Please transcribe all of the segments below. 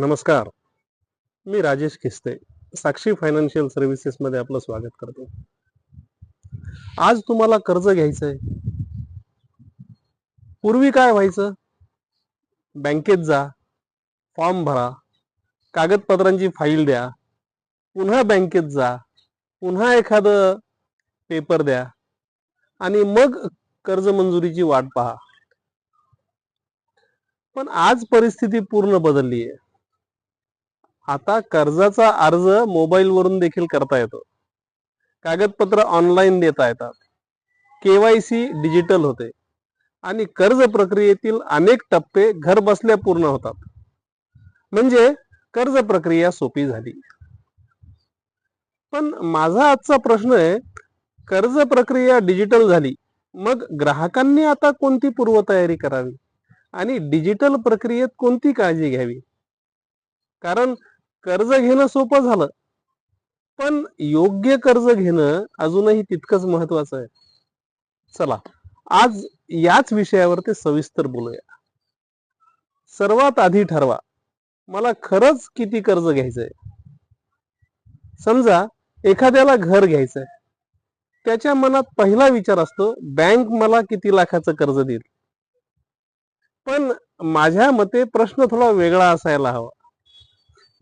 नमस्कार. मी राजेश खिस्ते, साक्षी financial services मध्ये आपलं स्वागत करतो. आज तुम्हाला कर्ज घ्यायचंय. पूर्वी काय व्हायचं? बँकेत जा, फॉर्म भरा, कागदपत्रांची फाईल द्या, पुन्हा बँकेत जा, पुन्हा एखादं पेपर द्या आणि मग कर्ज मंजुरीची वाट पहा. पण आज परिस्थिती पूर्ण बदलली आहे. आता कर्जाचा अर्ज मोबाईलवरून देखील करता येतो. कागदपत्र ऑनलाईन देता येतात. केवायसी डिजिटल होते आणि कर्ज प्रक्रियेतील अनेक टप्पे घर बसल्या पूर्ण होतात. म्हणजे कर्ज प्रक्रिया सोपी झाली. पण माझा आजचा प्रश्न आहे, कर्ज प्रक्रिया डिजिटल झाली, मग ग्राहकांनी आता कोणती पूर्वतयारी करावी आणि डिजिटल प्रक्रियेत कोणती काळजी घ्यावी? कारण कर्ज घेणं सोपं झालं, पण योग्य कर्ज घेणं अजूनही तितकंच महत्वाचं आहे. चला, आज याच विषयावर ते सविस्तर बोलूया. सर्वात आधी ठरवा, मला खरंच किती कर्ज घ्यायचंय. समजा एखाद्याला घर घ्यायचंय. त्याच्या मनात पहिला विचार असतो, बँक मला किती लाखाचं कर्ज देईल. पण माझ्या मते प्रश्न थोडा वेगळा असायला हवा.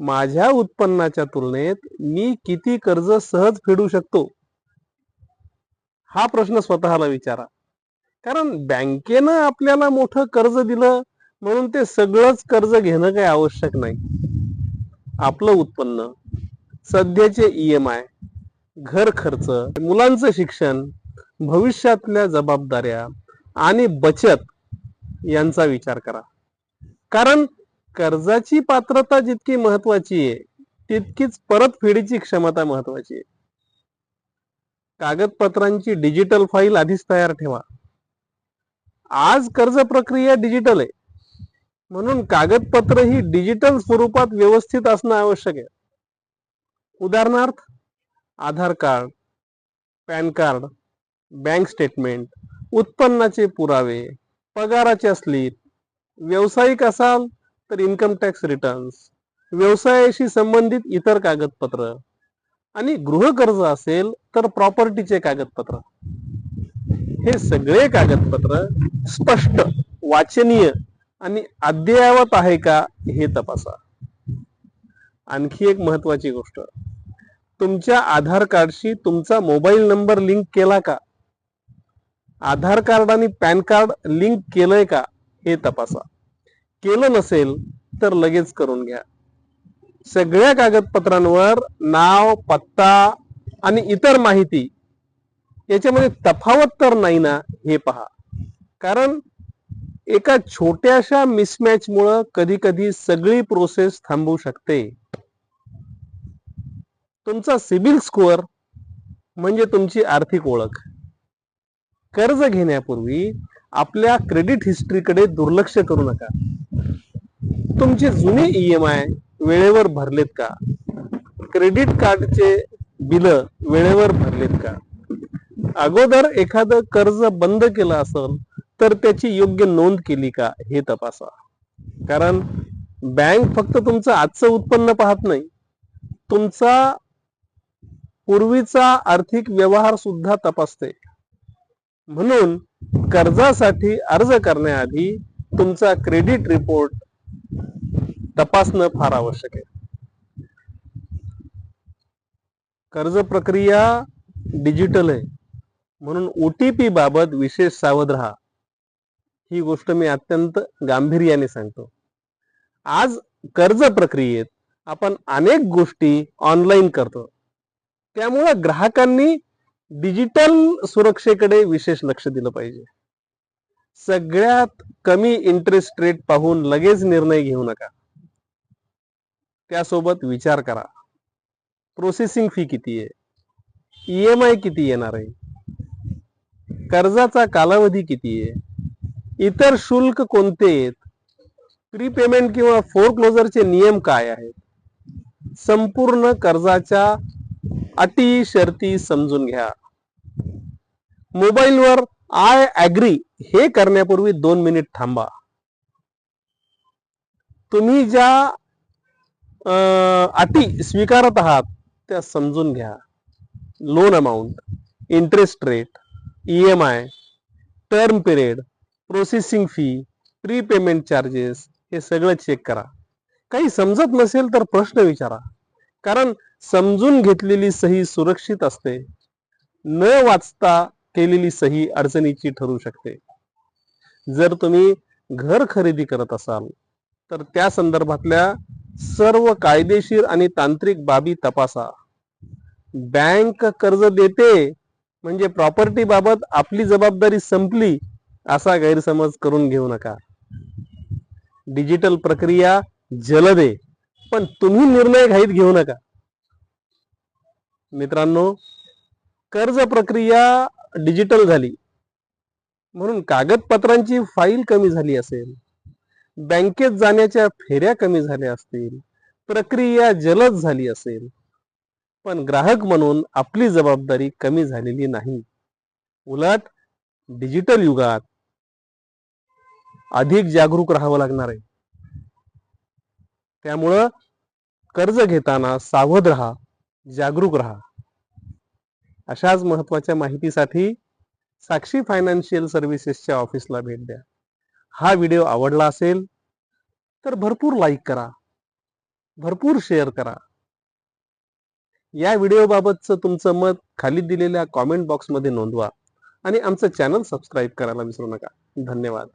माझ्या उत्पन्नाच्या तुलनेत मी किती कर्ज सहज फेडू शकतो, हा प्रश्न स्वतःला विचारा. कारण बँकेनं आपल्याला मोठं कर्ज दिलं म्हणून ते सगळंच कर्ज घेणं काही आवश्यक नाही. आपलं उत्पन्न, सध्याचे EMI, घर खर्च, मुलांचं शिक्षण, भविष्यातल्या जबाबदाऱ्या आणि बचत यांचा विचार करा. कारण कर्जाची पात्रता जितकी महत्वाची आहे, तितकीच परतफेडीची क्षमता महत्वाची आहे. कागदपत्रांची डिजिटल फाईल आधीच तयार ठेवा. आज कर्ज प्रक्रिया डिजिटल आहे, म्हणून कागदपत्र ही डिजिटल स्वरूपात व्यवस्थित असणं आवश्यक आहे. उदाहरणार्थ, Aadhaar card, PAN card, bank statement, उत्पन्नाचे पुरावे, पगाराच्या स्लिप, व्यावसायिक असाल तर इन्कम टॅक्स रिटर्न्स, व्यवसायाशी संबंधित इतर कागदपत्र आणि गृहकर्ज असेल तर प्रॉपर्टीचे कागदपत्र. हे सगळे कागदपत्र स्पष्ट, वाचनीय आणि अद्ययावत आहे का हे तपासा. आणखी एक महत्वाची गोष्ट, तुमच्या आधार कार्डशी तुमचा मोबाईल नंबर लिंक केला का? आधार कार्ड आणि पॅन कार्ड लिंक केलंय का हे तपासा. केलं नसेल तर लगेच करून घ्या. सगळ्या कागदपत्रांवर नाव, पत्ता आणि इतर माहिती याच्यामध्ये तफावत तर नाही ना हे पहा. कारण एका छोट्याशा मिसमॅच मुळे कधी कधी सगळी प्रोसेस थांबू शकते. तुमचा सिबिल स्कोअर म्हणजे तुमची आर्थिक ओळख. कर्ज घेण्यापूर्वी आपल्या क्रेडिट हिस्ट्रीकडे दुर्लक्ष करू नका. तुमचे जुने EMI वेळेवर भरलेत का? क्रेडिट कार्डचे बिल वेळेवर भरलेत का? अगोदर एखादं कर्ज बंद केलं असेल तर त्याची योग्य नोंद केली का हे तपासा. कारण बँक फक्त तुमचं आजचं उत्पन्न पाहत नाही, तुमचा पूर्वीचा आर्थिक व्यवहार सुद्धा तपासते. म्हणून कर्जासाठी अर्ज करण्याआधी तुमचा क्रेडिट रिपोर्ट तपासणं फार आवश्यक आहे. कर्ज प्रक्रिया डिजिटल आहे, म्हणून OTP बाबत विशेष सावध राहा. ही गोष्ट मी अत्यंत गांभीर्याने सांगतो. आज कर्ज प्रक्रियेत आपण अनेक गोष्टी ऑनलाईन करतो, त्यामुळे ग्राहकांनी डिजिटल सुरक्षेकडे विशेष लक्ष दिलं पाहिजे. सगळ्यात कमी इंटरेस्ट रेट पाहून लगेच निर्णय घेऊ नका. त्यासोबत विचार करा, प्रोसेसिंग फी किती आहे, EMI किती येणार आहे, कर्जाचा कालावधी किती आहे, इतर शुल्क कोणते आहेत, प्रीपेमेंट किंवा फोरक्लोजरचे नियम काय आहेत. संपूर्ण कर्जाच्या अटी शर्ती समजून घ्या. मोबाईलवर आय ॲग्री हे करण्यापूर्वी 2 मिनिट थांबा. तुम्ही ज्या अटी स्वीकारत आहात त्या समजून घ्या. Loan amount, interest rate, EMI, term period, processing fee, prepayment charges हे सगळं चेक करा. काही समजत नसेल तर प्रश्न विचारा, कारण समजून घेतलेली सही सुरक्षित असते. न वाचता केलेली सही अडचणीची ठरू शकते. जर तुम्ही घर खरेदी करत असाल तर त्या संदर्भातल्या सर्व कायदेशीर आणि तांत्रिक बाबी तपासा. बँक कर्ज देते म्हणजे प्रॉपर्टी बाबत आपली जबाबदारी संपली असा गैरसमज करून घेऊ नका. डिजिटल प्रक्रिया जलद आहे, पण तुम्ही निर्णय घाईत घेऊ नका. मित्रांनो, कर्ज प्रक्रिया डिजिटल झाली म्हणून कागदपत्रांची फाईल कमी झाली असेल, बँकेत जाण्याच्या फेऱ्या कमी झाल्या असतील, प्रक्रिया जलद झाली असेल, पण ग्राहक म्हणून आपली जबाबदारी कमी झालेली नाही. उलट डिजिटल युगात अधिक जागरूक राहावं लागणार आहे. त्यामुळं कर्ज घेताना सावध राहा, जागरूक राहा. अशाच महत्वाच्या माहितीसाठी साक्षी फायनान्शियल सर्व्हिसेसच्या ऑफिसला भेट द्या. हा व्हिडिओ आवडला असेल तर भरपूर लाईक करा, भरपूर शेअर करा. या व्हिडिओ बाबतचं तुमचं मत खाली दिलेल्या कॉमेंट बॉक्समध्ये नोंदवा आणि आमचं चॅनल सबस्क्राईब करायला विसरू नका. धन्यवाद.